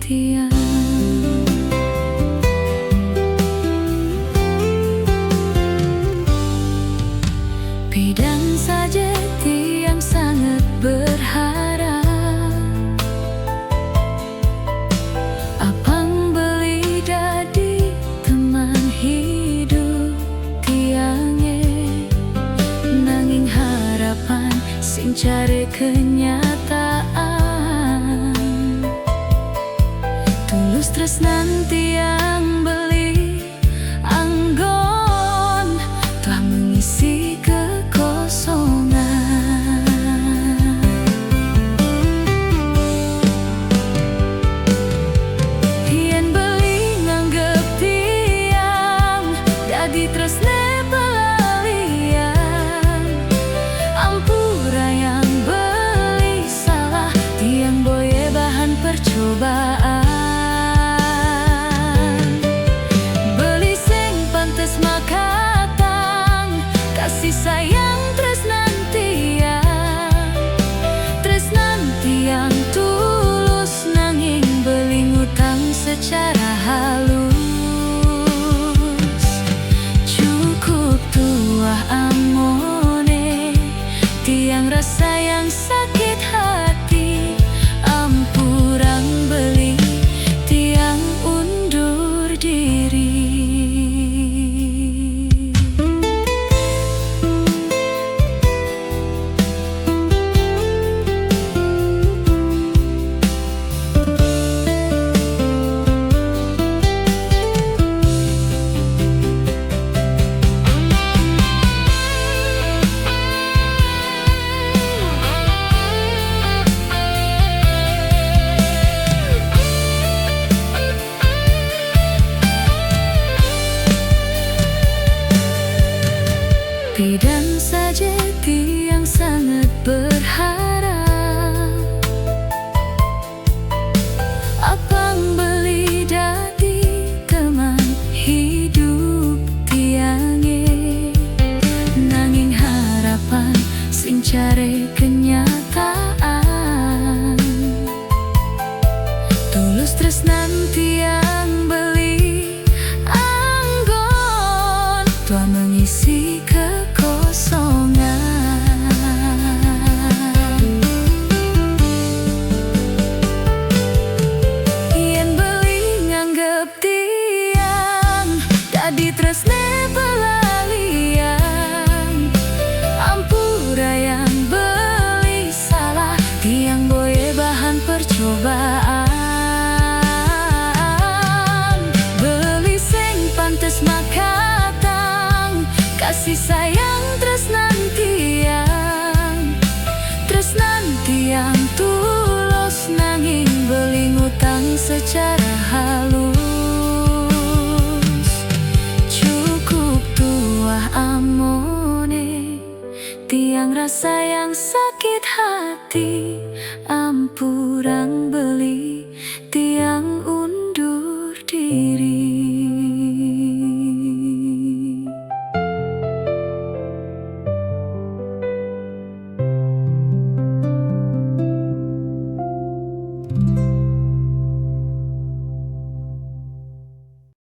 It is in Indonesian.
tiang. Bidang saja tiang sangat berharap. Abang beli dadi teman hidup tiangnya, nanging harapan sing cari kenyataan. Tulus tresnan tiang beli anggon telah mengisi kekosongan. Yen beli nganggep tiang dadi tresne pelalian, ampura yang beli salah tiang boye bahan percobaan. Beli sing pantes makatang kasih sayang tresnan tiang tulus, nanging beli ngutang secara halus. Cukup tuah amone tiang rasa yang sakit hati, ampurang beli tiang undur diri. Bidang saja tiang sangat berharap. Abang beli dadi teman hidup tiange, nanging harapan sing cari kenyataan. Tulus tresnan tiang beli anggon tua mengisi kekosongan. Yen beli nganggep tiang dadi tresne pelalian, ampura yang beli salah tiang boye bahan percobaan. Beli sing pantes makatang kasih sayang tresnan tiang tulus, nanging beli ngutang secara halus. Cukup tuah amone tiang rasa yang sakit hati, ampurang beli tiang